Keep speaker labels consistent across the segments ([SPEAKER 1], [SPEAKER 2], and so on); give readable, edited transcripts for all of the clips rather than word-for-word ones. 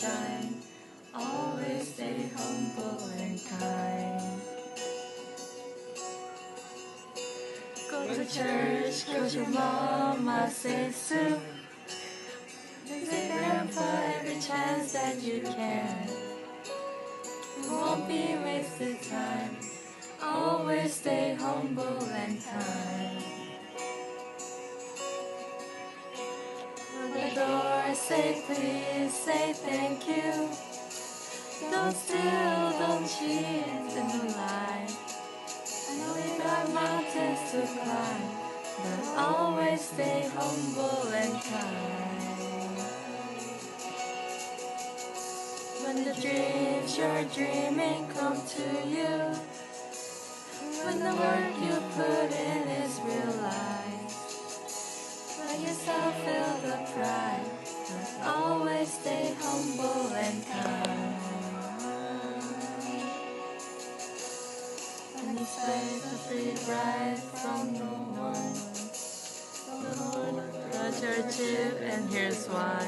[SPEAKER 1] time. Always stay humble and kind. Go to church, cause your mama says to. Visit grandpa every chance that you can. It won't be wasted time. Always stay humble and kind. At the door, say please, say thank you. Don't steal, don't cheat, and lie. I know you got mountains to climb, but always stay humble and kind. When the dreams you're dreaming come to you, when the work you put in is realized, let yourself feel the pride, but always stay humble and kind. And you say the free ride from no one, got your chip and here's why.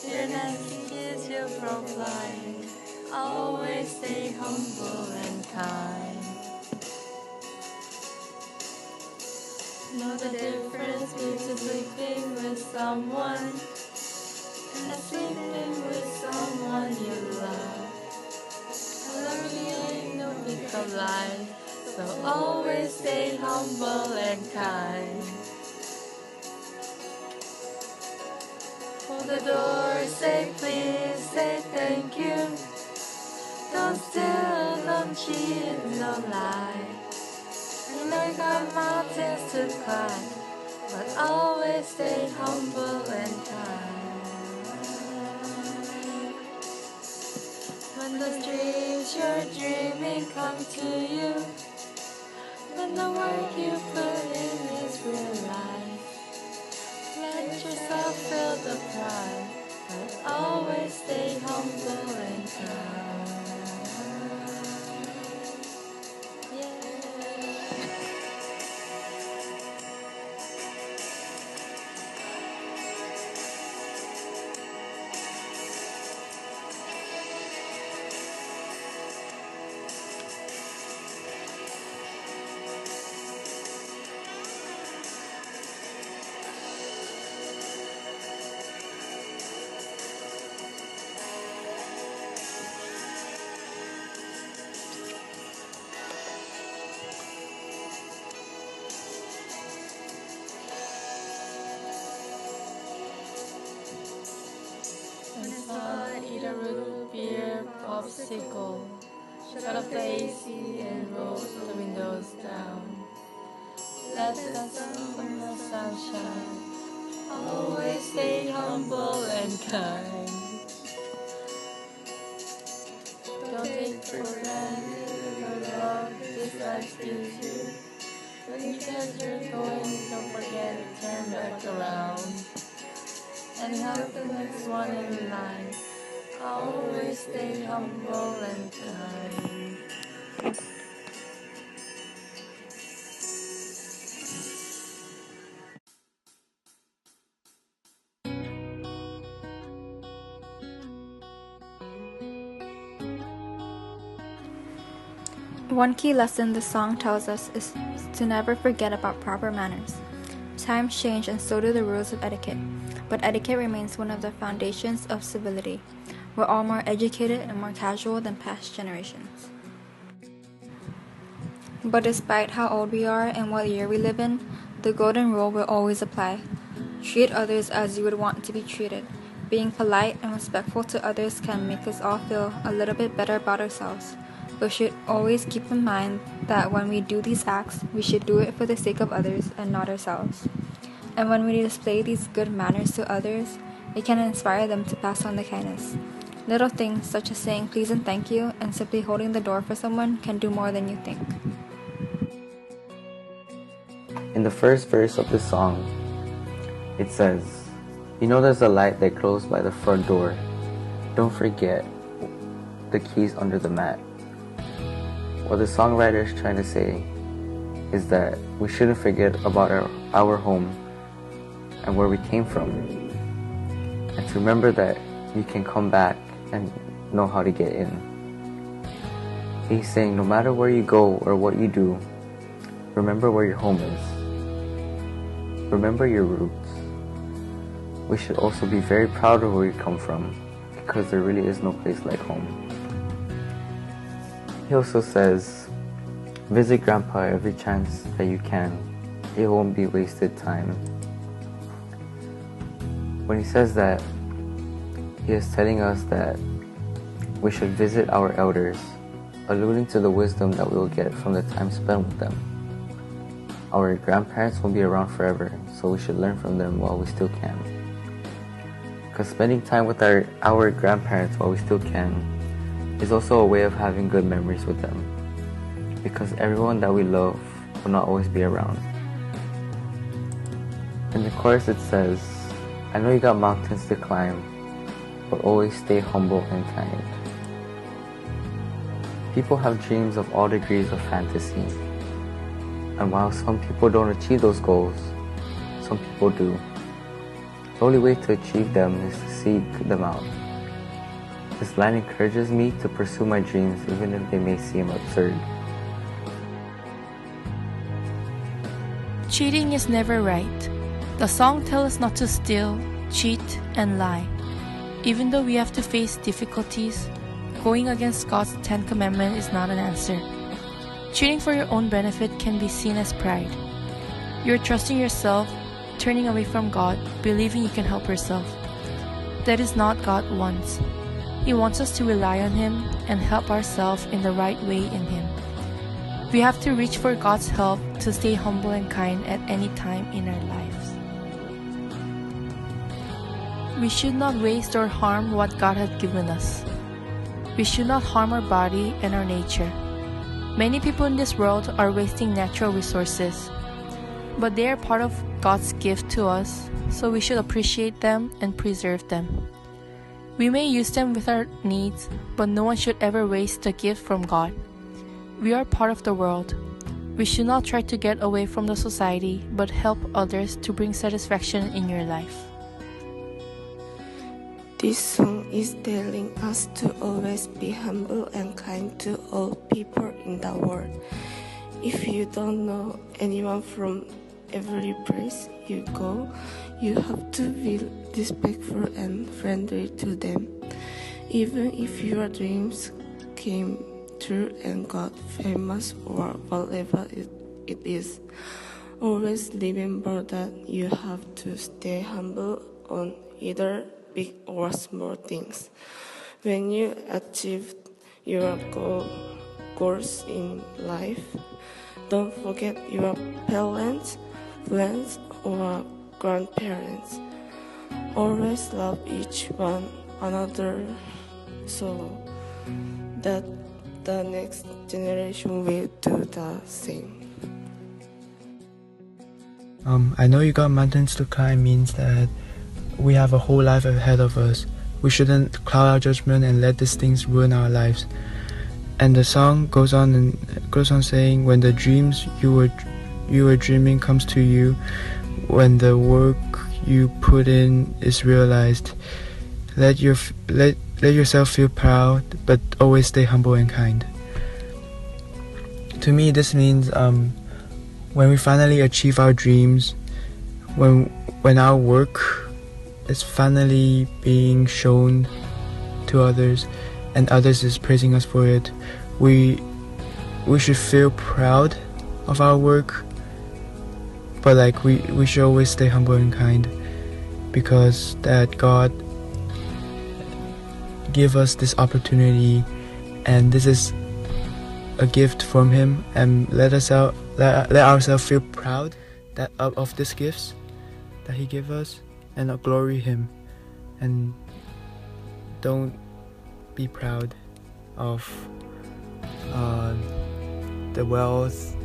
[SPEAKER 1] Your next kiss you provide, always stay humble and kind. Know the difference between sleeping with someone and sleeping with someone you love. I love you ain't no big of life, so always stay humble and kind. Hold the door, say please, say thank you. Don't steal, don't cheat, don't lie. I know you got mountains to climb, but always stay humble and kind. When the dreams you're dreaming come to you, when the work you put in is realized, let yourself feel the pride, but always stay humble and kind. Eat a root beer popsicle. Shut off the AC and roll the windows down. Let the sunshine. Always stay humble and kind. Don't take for granted the love this life gives you. When you get you're going, don't forget to turn back around and help the next one in line. Always stay humble and kind.
[SPEAKER 2] One key lesson this song tells us is to never forget about proper manners. Times change and so do the rules of etiquette, but etiquette remains one of the foundations of civility. We're all more educated and more casual than past generations. But despite how old we are and what year we live in, the golden rule will always apply. Treat others as you would want to be treated. Being polite and respectful to others can make us all feel a little bit better about ourselves. But we should always keep in mind that when we do these acts, we should do it for the sake of others and not ourselves. And when we display these good manners to others, it can inspire them to pass on the kindness. Little things such as saying please and thank you and simply holding the door for someone can do more than you think.
[SPEAKER 3] In the first verse of the song, it says, "You know there's a light that glows by the front door. Don't forget the keys under the mat." What the songwriter is trying to say is that we shouldn't forget about our home and where we came from, and to remember that you can come back and know how to get in. He's saying no matter where you go or what you do, remember where your home is. Remember your roots. We should also be very proud of where we come from, because there really is no place like home. He also says, visit Grandpa every chance that you can. It won't be wasted time. When he says that, he is telling us that we should visit our elders, alluding to the wisdom that we will get from the time spent with them. Our grandparents won't be around forever, so we should learn from them while we still can. Because spending time with our grandparents while we still can is also a way of having good memories with them. Because everyone that we love will not always be around. In the chorus it says, I know you got mountains to climb, but always stay humble and kind. People have dreams of all degrees of fantasy. And while some people don't achieve those goals, some people do. The only way to achieve them is to seek them out. This line encourages me to pursue my dreams even if they may seem absurd.
[SPEAKER 1] Cheating is never right. The song tells us not to steal, cheat, and lie. Even though we have to face difficulties, going against God's 10 Commandments is not an answer. Cheating for your own benefit can be seen as pride. You're trusting yourself, turning away from God, believing you can help yourself. That is not God wants. He wants us to rely on Him and help ourselves in the right way in Him. We have to reach for God's help to stay humble and kind at any time in our lives. We should not waste or harm what God has given us. We should not harm our body and our nature. Many people in this world are wasting natural resources, but they are part of God's gift to us, so we should appreciate them and preserve them. We may use them with our needs, but no one should ever waste the gift from God. We are part of the world. We should not try to get away from the society, but help others to bring satisfaction in your life.
[SPEAKER 4] This song is telling us to always be humble and kind to all people in the world. If you don't know anyone from every place you go, you have to be respectful and friendly to them. Even if your dreams came true and got famous or whatever it is, always remember that you have to stay humble on either big or small things. When you achieve your goals in life, don't forget your parents, friends, or grandparents. Always love each one another so that the next generation will do the same.
[SPEAKER 5] I know you got mountains to climb means that we have a whole life ahead of us. We shouldn't cloud our judgment and let these things ruin our lives. And the song goes on saying, when the dreams you were dreaming comes to you, when the work you put in is realized, let yourself feel proud, but always stay humble and kind. To me, this means when we finally achieve our dreams, when our work is finally being shown to others and others is praising us for it, we should feel proud of our work, but we should always stay humble and kind, because that God give us this opportunity, and this is a gift from Him, and let ourselves feel proud of these gifts that He gave us, and glory Him, and don't be proud of the wealth,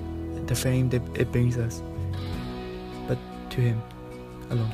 [SPEAKER 5] the fame that it brings us, but to Him alone.